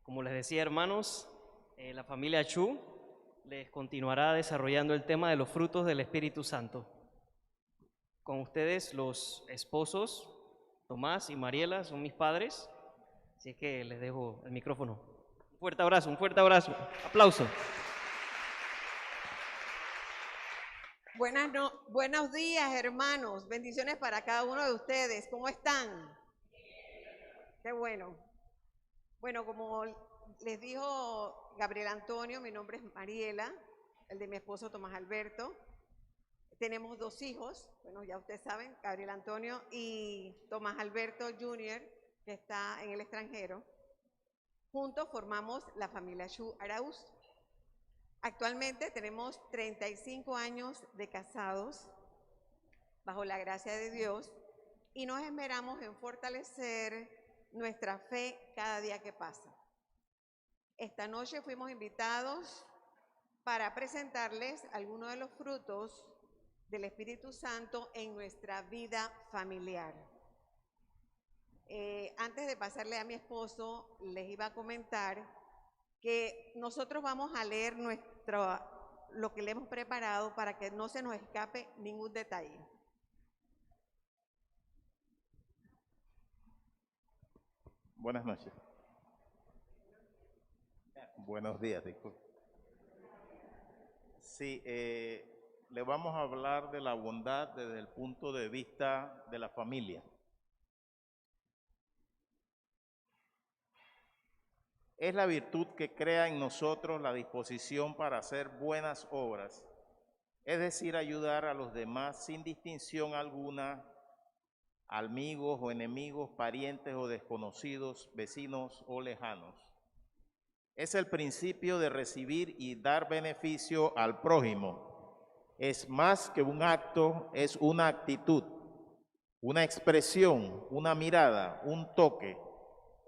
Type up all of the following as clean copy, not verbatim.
Como les decía, hermanos, la familia Chu les continuará desarrollando el tema de los frutos del Espíritu Santo. Con ustedes, los esposos, Tomás y Mariela, son mis padres, así es que les dejo el micrófono. Un fuerte abrazo, aplauso. Buenos días, hermanos. Bendiciones para cada uno de ustedes. ¿Cómo están? Qué bueno. Bueno, como les dijo Gabriel Antonio, mi nombre es Mariela, el de mi esposo Tomás Alberto. Tenemos 2 hijos, bueno, ya ustedes saben, Gabriel Antonio y Tomás Alberto Jr., que está en el extranjero. Juntos formamos la familia Chu Arauz. Actualmente tenemos 35 años de casados, bajo la gracia de Dios, y nos esmeramos en fortalecer nuestra fe cada día que pasa. Esta noche fuimos invitados para presentarles algunos de los frutos del Espíritu Santo en nuestra vida familiar. Antes de pasarle a mi esposo, les iba a comentar que nosotros vamos a leer lo que le hemos preparado para que no se nos escape ningún detalle. Buenas noches. Buenos días, disculpe. Sí, le vamos a hablar de la bondad desde el punto de vista de la familia. Es la virtud que crea en nosotros la disposición para hacer buenas obras, es decir, ayudar a los demás sin distinción alguna, amigos o enemigos, parientes o desconocidos, vecinos o lejanos. Es el principio de recibir y dar beneficio al prójimo. Es más que un acto, es una actitud, una expresión, una mirada, un toque.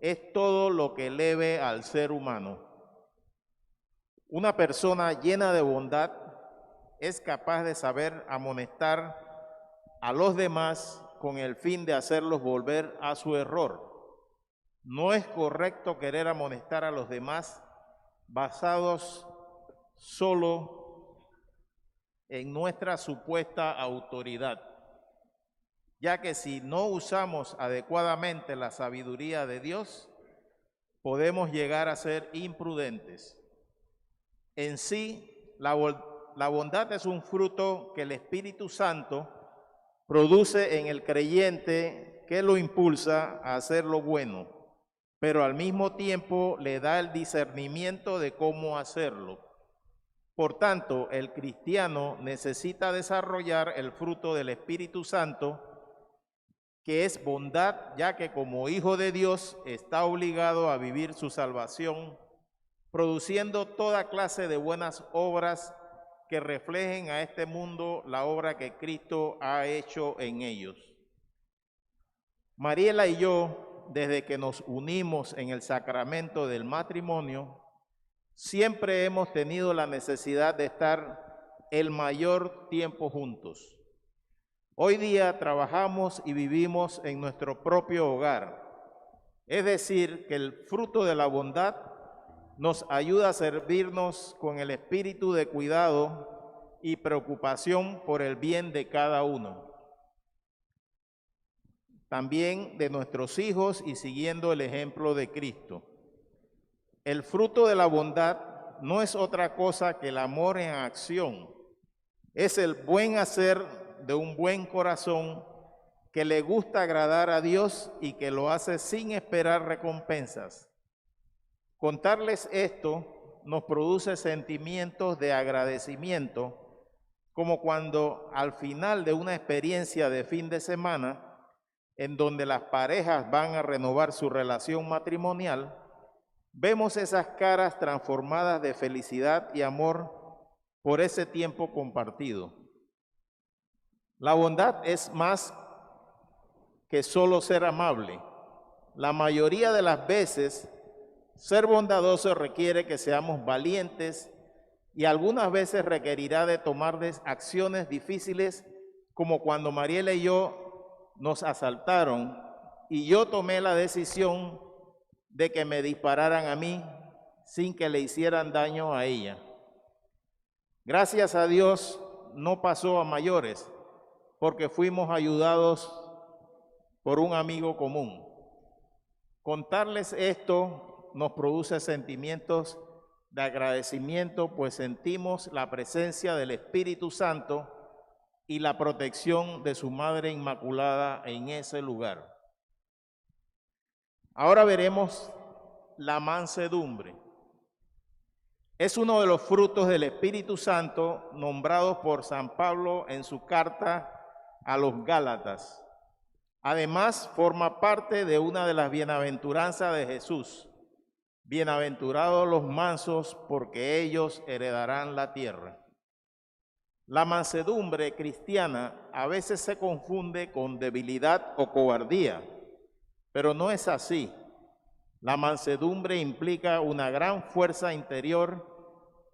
Es todo lo que eleve al ser humano. Una persona llena de bondad es capaz de saber amonestar a los demás con el fin de hacerlos volver a su error. No es correcto querer amonestar a los demás basados solo en nuestra supuesta autoridad, ya que si no usamos adecuadamente la sabiduría de Dios, podemos llegar a ser imprudentes. En sí, la bondad es un fruto que el Espíritu Santo produce en el creyente, que lo impulsa a hacer lo bueno, pero al mismo tiempo le da el discernimiento de cómo hacerlo. Por tanto, el cristiano necesita desarrollar el fruto del Espíritu Santo, que es bondad, ya que como hijo de Dios está obligado a vivir su salvación, produciendo toda clase de buenas obras que reflejen a este mundo la obra que Cristo ha hecho en ellos. Mariela y yo, desde que nos unimos en el sacramento del matrimonio, siempre hemos tenido la necesidad de estar el mayor tiempo juntos. Hoy día trabajamos y vivimos en nuestro propio hogar, es decir, que el fruto de la bondad nos ayuda a servirnos con el espíritu de cuidado y preocupación por el bien de cada uno. También de nuestros hijos y siguiendo el ejemplo de Cristo. El fruto de la bondad no es otra cosa que el amor en acción. Es el buen hacer de un buen corazón que le gusta agradar a Dios y que lo hace sin esperar recompensas. Contarles esto nos produce sentimientos de agradecimiento, como cuando al final de una experiencia de fin de semana, en donde las parejas van a renovar su relación matrimonial, vemos esas caras transformadas de felicidad y amor por ese tiempo compartido. La bondad es más que solo ser amable. La mayoría de las veces, ser bondadoso requiere que seamos valientes y algunas veces requerirá de tomar acciones difíciles, como cuando Mariela y yo nos asaltaron y yo tomé la decisión de que me dispararan a mí sin que le hicieran daño a ella. Gracias a Dios no pasó a mayores, porque fuimos ayudados por un amigo común. Contarles esto nos produce sentimientos de agradecimiento, pues sentimos la presencia del Espíritu Santo y la protección de su Madre Inmaculada en ese lugar. Ahora veremos la mansedumbre. Es uno de los frutos del Espíritu Santo nombrados por San Pablo en su carta a los Gálatas. Además, forma parte de una de las bienaventuranzas de Jesús. Bienaventurados los mansos, porque ellos heredarán la tierra. La mansedumbre cristiana a veces se confunde con debilidad o cobardía, pero no es así. La mansedumbre implica una gran fuerza interior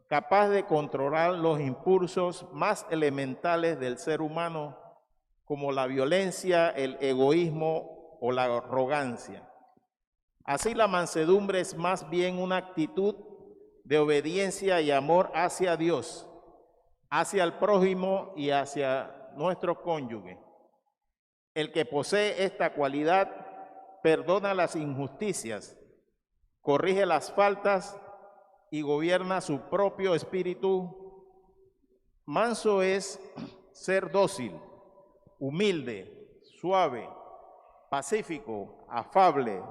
capaz de controlar los impulsos más elementales del ser humano, como la violencia, el egoísmo o la arrogancia. Así, la mansedumbre es más bien una actitud de obediencia y amor hacia Dios, hacia el prójimo y hacia nuestro cónyuge. El que posee esta cualidad perdona las injusticias, corrige las faltas y gobierna su propio espíritu. Manso es ser dócil, humilde, suave, pacífico, afable,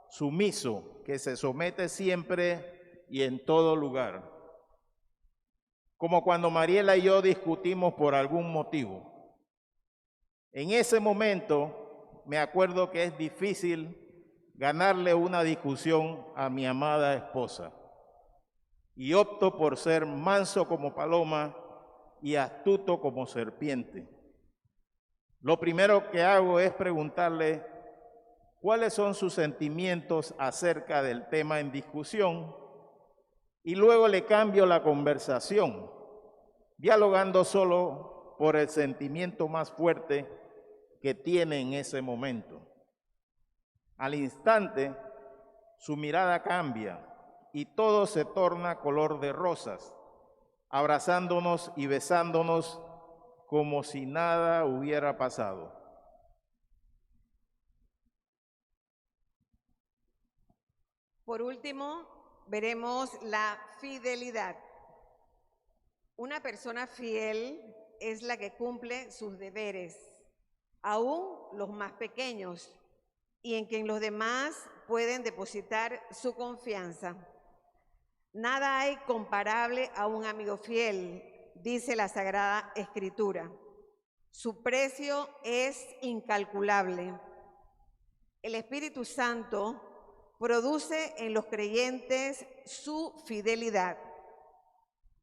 sumiso, que se somete siempre y en todo lugar. Como cuando Mariela y yo discutimos por algún motivo. En ese momento me acuerdo que es difícil ganarle una discusión a mi amada esposa, y opto por ser manso como paloma y astuto como serpiente. Lo primero que hago es preguntarle cuáles son sus sentimientos acerca del tema en discusión, y luego le cambio la conversación, dialogando solo por el sentimiento más fuerte que tiene en ese momento. Al instante, su mirada cambia y todo se torna color de rosas, abrazándonos y besándonos como si nada hubiera pasado. Por último, veremos la fidelidad. Una persona fiel es la que cumple sus deberes, aún los más pequeños, y en quien los demás pueden depositar su confianza. Nada hay comparable a un amigo fiel, dice la Sagrada Escritura. Su precio es incalculable. El Espíritu Santo produce en los creyentes su fidelidad.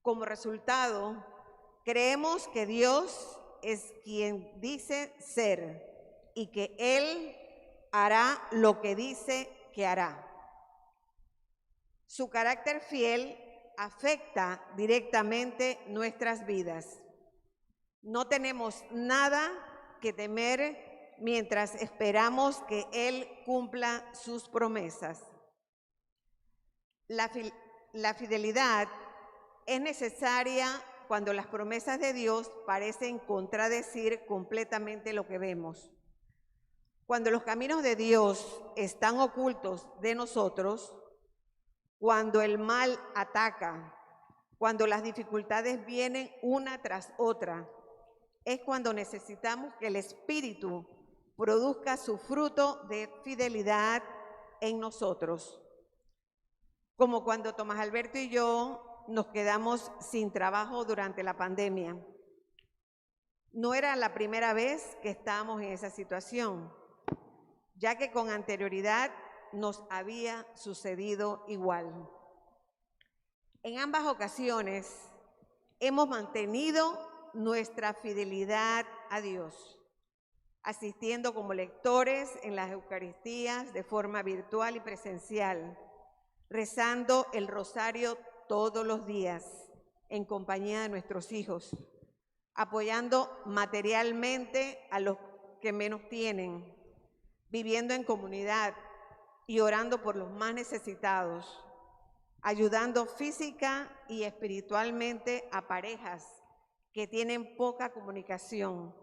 Como resultado, creemos que Dios es quien dice ser y que Él hará lo que dice que hará. Su carácter fiel afecta directamente nuestras vidas. No tenemos nada que temer mientras esperamos que Él cumpla sus promesas. La fidelidad es necesaria cuando las promesas de Dios parecen contradecir completamente lo que vemos. Cuando los caminos de Dios están ocultos de nosotros, cuando el mal ataca, cuando las dificultades vienen una tras otra, es cuando necesitamos que el Espíritu produzca su fruto de fidelidad en nosotros. Como cuando Tomás Alberto y yo nos quedamos sin trabajo durante la pandemia. No era la primera vez que estábamos en esa situación, ya que con anterioridad nos había sucedido igual. En ambas ocasiones hemos mantenido nuestra fidelidad a Dios, asistiendo como lectores en las Eucaristías de forma virtual y presencial, rezando el rosario todos los días en compañía de nuestros hijos, apoyando materialmente a los que menos tienen, viviendo en comunidad, y orando por los más necesitados, ayudando física y espiritualmente a parejas que tienen poca comunicación,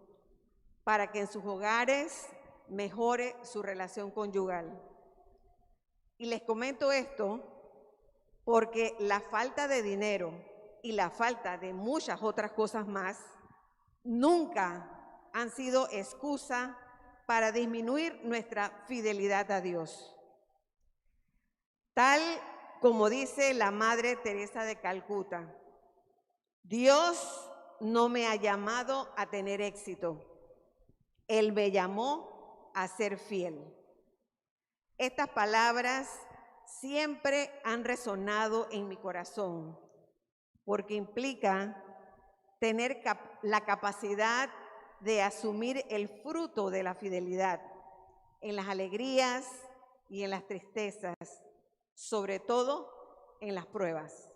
para que en sus hogares mejore su relación conyugal. Y les comento esto porque la falta de dinero y la falta de muchas otras cosas más nunca han sido excusa para disminuir nuestra fidelidad a Dios. Tal como dice la Madre Teresa de Calcuta, Dios no me ha llamado a tener éxito, Él me llamó a ser fiel. Estas palabras siempre han resonado en mi corazón, porque implica tener la capacidad de asumir el fruto de la fidelidad en las alegrías y en las tristezas, sobre todo en las pruebas.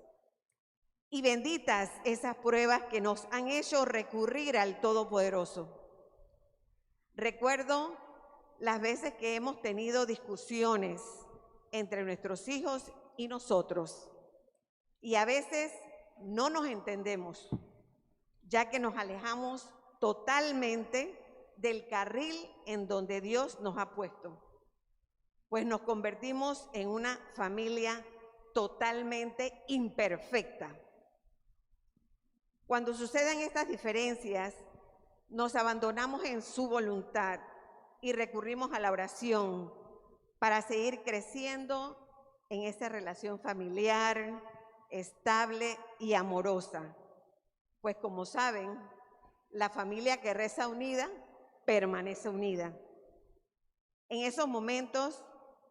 Y benditas esas pruebas que nos han hecho recurrir al Todopoderoso. Recuerdo las veces que hemos tenido discusiones entre nuestros hijos y nosotros, y a veces no nos entendemos, ya que nos alejamos totalmente del carril en donde Dios nos ha puesto, pues nos convertimos en una familia totalmente imperfecta. Cuando suceden estas diferencias, nos abandonamos en su voluntad y recurrimos a la oración para seguir creciendo en esa relación familiar, estable y amorosa. Pues como saben, la familia que reza unida, permanece unida. En esos momentos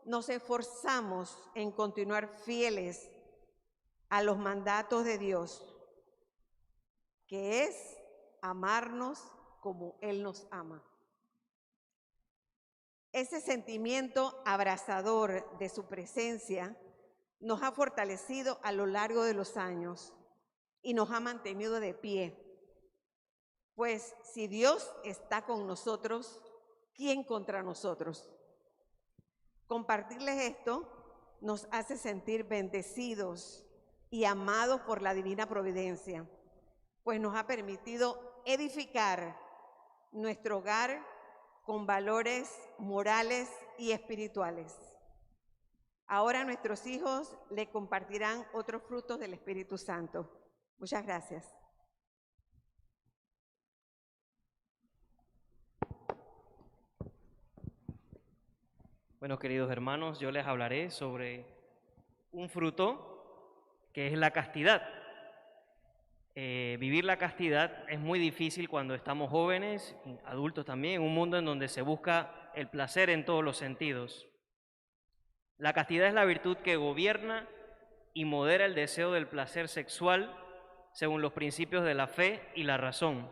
nos esforzamos en continuar fieles a los mandatos de Dios, que es amarnos como Él nos ama. Ese sentimiento abrazador de su presencia nos ha fortalecido a lo largo de los años y nos ha mantenido de pie. Pues si Dios está con nosotros, ¿quién contra nosotros? Compartirles esto nos hace sentir bendecidos y amados por la divina providencia, pues nos ha permitido edificar nuestro hogar con valores morales y espirituales. Ahora nuestros hijos le compartirán otros frutos del Espíritu Santo. Muchas gracias. Bueno, queridos hermanos, yo les hablaré sobre un fruto que es la castidad. Vivir la castidad es muy difícil cuando estamos jóvenes, adultos también, en un mundo en donde se busca el placer en todos los sentidos. La castidad es la virtud que gobierna y modera el deseo del placer sexual según los principios de la fe y la razón.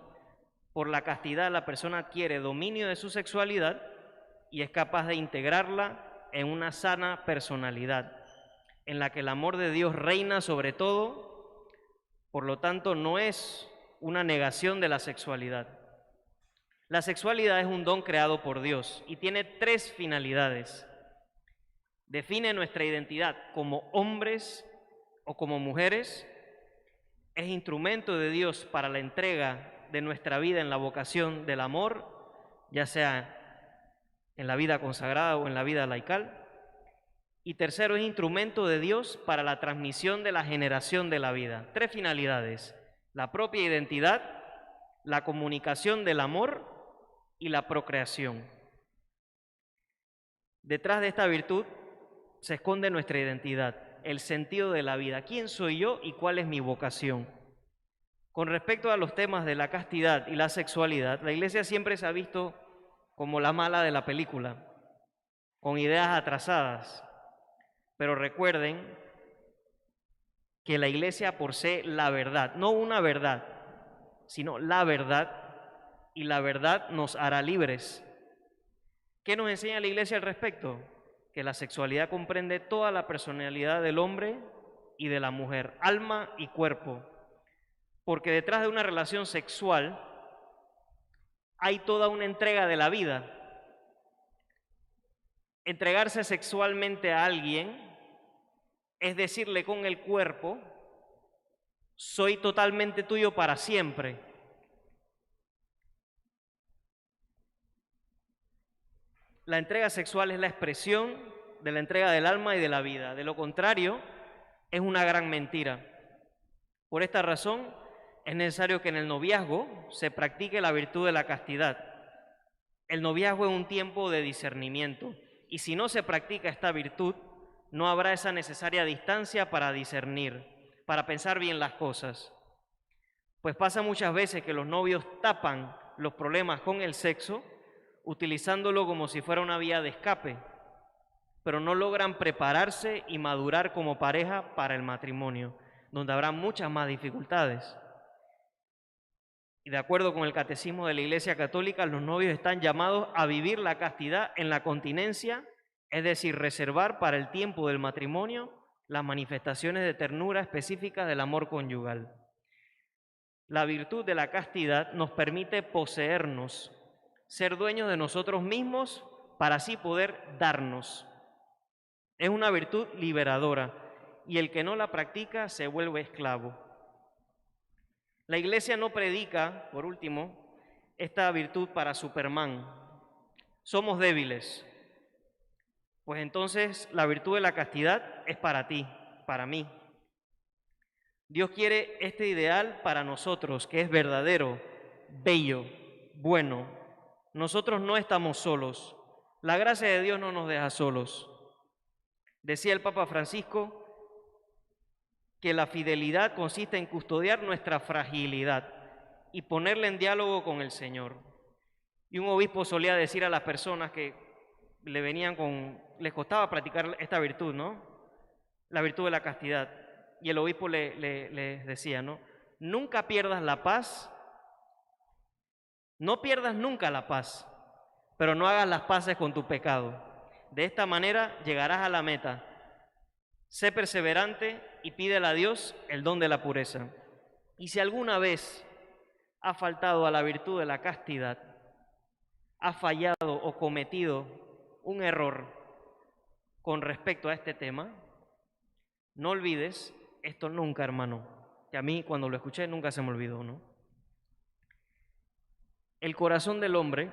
Por la castidad la persona adquiere dominio de su sexualidad y es capaz de integrarla en una sana personalidad, en la que el amor de Dios reina sobre todo. Por lo tanto, no es una negación de la sexualidad. La sexualidad es un don creado por Dios y tiene tres finalidades. Define nuestra identidad como hombres o como mujeres, es instrumento de Dios para la entrega de nuestra vida en la vocación del amor, ya sea en la vida consagrada o en la vida laical. Y tercero, es instrumento de Dios para la transmisión de la generación de la vida. Tres finalidades: la propia identidad, la comunicación del amor y la procreación. Detrás de esta virtud se esconde nuestra identidad, el sentido de la vida. ¿Quién soy yo y cuál es mi vocación? Con respecto a los temas de la castidad y la sexualidad, la Iglesia siempre se ha visto como la mala de la película, con ideas atrasadas. Pero recuerden que la Iglesia posee la verdad, no una verdad, sino la verdad, y la verdad nos hará libres. ¿Qué nos enseña la Iglesia al respecto? Que la sexualidad comprende toda la personalidad del hombre y de la mujer, alma y cuerpo, porque detrás de una relación sexual hay toda una entrega de la vida. Entregarse sexualmente a alguien es decirle con el cuerpo, soy totalmente tuyo para siempre. La entrega sexual es la expresión de la entrega del alma y de la vida. De lo contrario, es una gran mentira. Por esta razón, es necesario que en el noviazgo se practique la virtud de la castidad. El noviazgo es un tiempo de discernimiento, y si no se practica esta virtud, no habrá esa necesaria distancia para discernir, para pensar bien las cosas. Pues pasa muchas veces que los novios tapan los problemas con el sexo, utilizándolo como si fuera una vía de escape, pero no logran prepararse y madurar como pareja para el matrimonio, donde habrá muchas más dificultades. Y de acuerdo con el Catecismo de la Iglesia Católica, los novios están llamados a vivir la castidad en la continencia, es decir, reservar para el tiempo del matrimonio las manifestaciones de ternura específicas del amor conyugal. La virtud de la castidad nos permite poseernos, ser dueños de nosotros mismos para así poder darnos. Es una virtud liberadora y el que no la practica se vuelve esclavo. La Iglesia no predica, por último, esta virtud para Superman. Somos débiles. Pues entonces la virtud de la castidad es para ti, para mí. Dios quiere este ideal para nosotros, que es verdadero, bello, bueno. Nosotros no estamos solos. La gracia de Dios no nos deja solos. Decía el Papa Francisco que la fidelidad consiste en custodiar nuestra fragilidad y ponerla en diálogo con el Señor. Y un obispo solía decir a las personas que les costaba practicar esta virtud, ¿no? La virtud de la castidad. Y el obispo les decía, ¿no? Nunca pierdas la paz, no pierdas nunca la paz, pero no hagas las paces con tu pecado. De esta manera llegarás a la meta. Sé perseverante y pídele a Dios el don de la pureza. Y si alguna vez ha faltado a la virtud de la castidad, ha fallado o cometido un error con respecto a este tema, no olvides esto nunca, hermano, que a mí cuando lo escuché nunca se me olvidó, ¿no? El corazón del hombre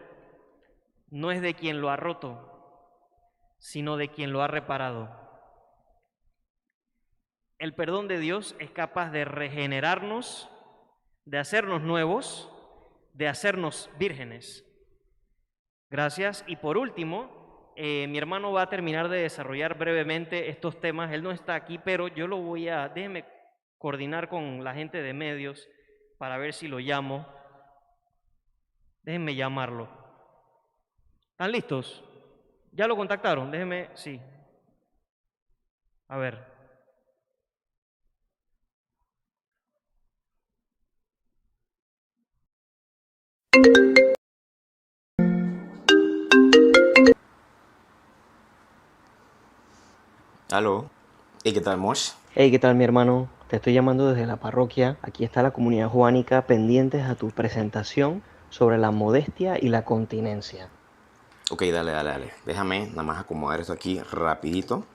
no es de quien lo ha roto, sino de quien lo ha reparado. El perdón de Dios es capaz de regenerarnos, de hacernos nuevos, de hacernos vírgenes. Gracias. Y por último, mi hermano va a terminar de desarrollar brevemente estos temas. Él no está aquí, pero yo déjeme coordinar con la gente de medios para ver si lo llamo. Déjenme llamarlo. ¿Están listos? ¿Ya lo contactaron? Déjenme, sí. A ver. Aló. ¿Y qué tal, Mosh? Hey, ¿qué tal, mi hermano? Te estoy llamando desde la parroquia. Aquí está la comunidad juánica pendientes a tu presentación sobre la modestia y la continencia. Ok, dale. Déjame nada más acomodar esto aquí rapidito.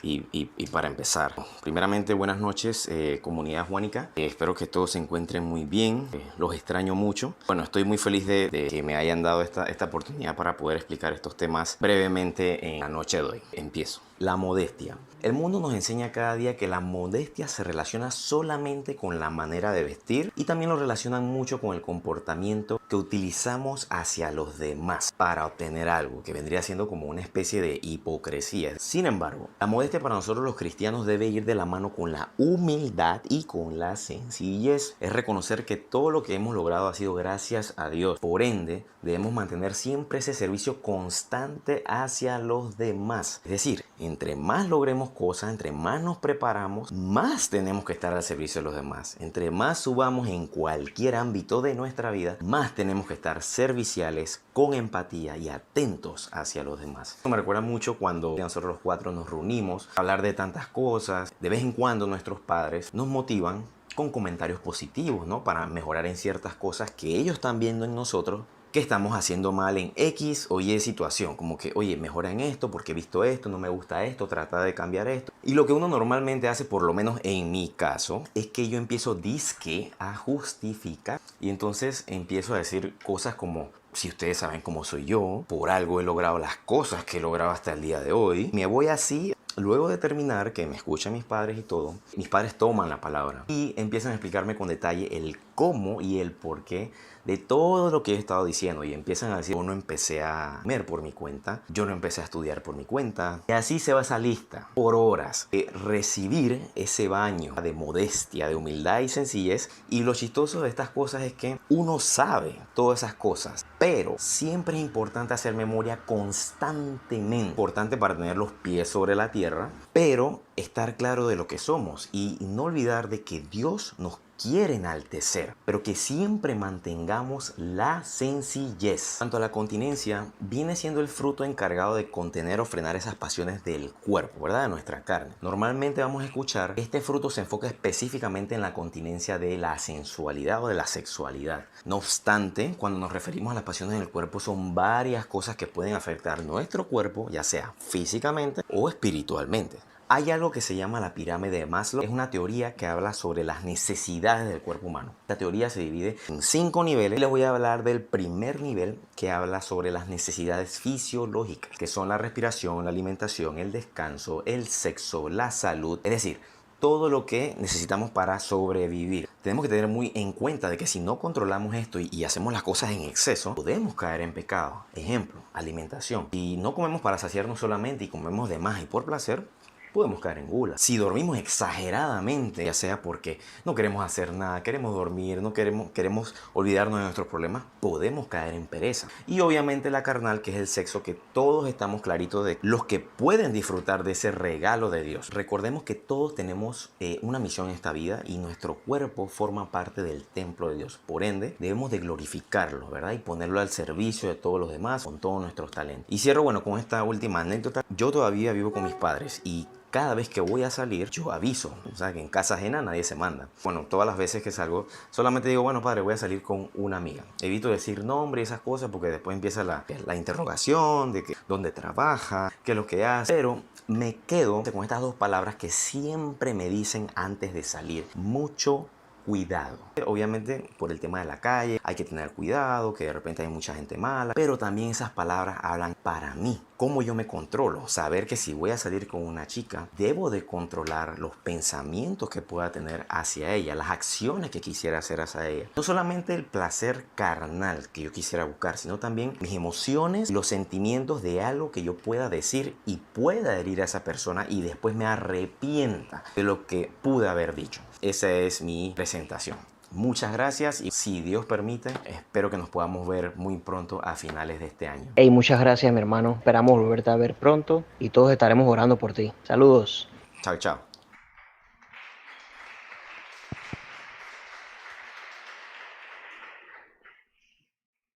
Y para empezar, primeramente buenas noches, comunidad juánica. Espero que todos se encuentren muy bien. Los extraño mucho. Bueno, estoy muy feliz de que me hayan dado esta oportunidad para poder explicar estos temas brevemente en la noche de hoy. Empiezo. La modestia. El mundo nos enseña cada día que la modestia se relaciona solamente con la manera de vestir y también lo relacionan mucho con el comportamiento que utilizamos hacia los demás para obtener algo, que vendría siendo como una especie de hipocresía. Sin embargo, la modestia para nosotros los cristianos debe ir de la mano con la humildad y con la sencillez. Es reconocer que todo lo que hemos logrado ha sido gracias a Dios. Por ende, debemos mantener siempre ese servicio constante hacia los demás. Es decir, entre más logremos cosas, entre más nos preparamos, más tenemos que estar al servicio de los demás. Entre más subamos en cualquier ámbito de nuestra vida, más tenemos que estar serviciales, con empatía y atentos hacia los demás. Me recuerda mucho cuando nosotros los cuatro nos reunimos a hablar de tantas cosas. De vez en cuando nuestros padres nos motivan con comentarios positivos, ¿no? Para mejorar en ciertas cosas que ellos están viendo en nosotros que estamos haciendo mal en X o Y situación. Como que, oye, mejora en esto porque he visto esto, no me gusta esto, trata de cambiar esto. Y lo que uno normalmente hace, por lo menos en mi caso, es que yo empiezo disque a justificar. Y entonces empiezo a decir cosas como: si ustedes saben cómo soy yo, por algo he logrado las cosas que he logrado hasta el día de hoy. Me voy así. Luego de terminar, que me escuchan mis padres y todo, mis padres toman la palabra y empiezan a explicarme con detalle el cómo y el por qué de todo lo que he estado diciendo. Y empiezan a decir: yo no empecé a comer por mi cuenta, yo no empecé a estudiar por mi cuenta. Y así se va esa lista por horas. Recibir ese baño de modestia, de humildad y sencillez. Y lo chistoso de estas cosas es que uno sabe todas esas cosas, pero siempre es importante hacer memoria constantemente. Importante para tener los pies sobre la tierra, pero estar claro de lo que somos y no olvidar de que Dios nos quiere enaltecer, pero que siempre mantengamos la sencillez. Cuanto a la continencia, viene siendo el fruto encargado de contener o frenar esas pasiones del cuerpo, ¿verdad? De nuestra carne. Normalmente vamos a escuchar que este fruto se enfoca específicamente en la continencia de la sensualidad o de la sexualidad. No obstante, cuando nos referimos a las pasiones del cuerpo, son varias cosas que pueden afectar nuestro cuerpo, ya sea físicamente o espiritualmente. Hay algo que se llama la pirámide de Maslow. Es una teoría que habla sobre las necesidades del cuerpo humano. Esta teoría se divide en 5 niveles. Les voy a hablar del primer nivel, que habla sobre las necesidades fisiológicas, que son la respiración, la alimentación, el descanso, el sexo, la salud. Es decir, todo lo que necesitamos para sobrevivir. Tenemos que tener muy en cuenta de que si no controlamos esto y hacemos las cosas en exceso, podemos caer en pecado. Ejemplo, alimentación. Si no comemos para saciarnos solamente y comemos de más y por placer, podemos caer en gula. Si dormimos exageradamente, ya sea porque no queremos hacer nada, queremos dormir, no queremos olvidarnos de nuestros problemas, podemos caer en pereza. Y obviamente la carnal, que es el sexo, que todos estamos claritos de los que pueden disfrutar de ese regalo de Dios. Recordemos que todos tenemos una misión en esta vida y nuestro cuerpo forma parte del templo de Dios. Por ende, debemos de glorificarlo, ¿verdad? Y ponerlo al servicio de todos los demás con todos nuestros talentos. Y cierro, bueno, con esta última anécdota. Yo todavía vivo con mis padres y cada vez que voy a salir, yo aviso. O sea, que en casa ajena nadie se manda. Bueno, todas las veces que salgo, solamente digo: bueno, padre, voy a salir con una amiga. Evito decir nombre y esas cosas porque después empieza la interrogación de que dónde trabaja, qué es lo que hace. Pero me quedo con estas 2 palabras que siempre me dicen antes de salir: mucho cuidado. Obviamente por el tema de la calle hay que tener cuidado, que de repente hay mucha gente mala, pero también esas palabras hablan para mí. ¿Cómo yo me controlo? Saber que si voy a salir con una chica, debo de controlar los pensamientos que pueda tener hacia ella, las acciones que quisiera hacer hacia ella. No solamente el placer carnal que yo quisiera buscar, sino también mis emociones, los sentimientos de algo que yo pueda decir y pueda herir a esa persona y después me arrepienta de lo que pude haber dicho. Esa es mi presentación. Muchas gracias y si Dios permite, espero que nos podamos ver muy pronto a finales de este año. Hey, muchas gracias, mi hermano. Esperamos volverte a ver pronto y todos estaremos orando por ti. Saludos. Chao, chao.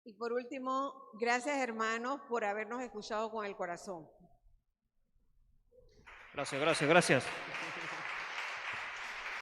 Y por último, gracias hermanos por habernos escuchado con el corazón. Gracias, gracias, gracias.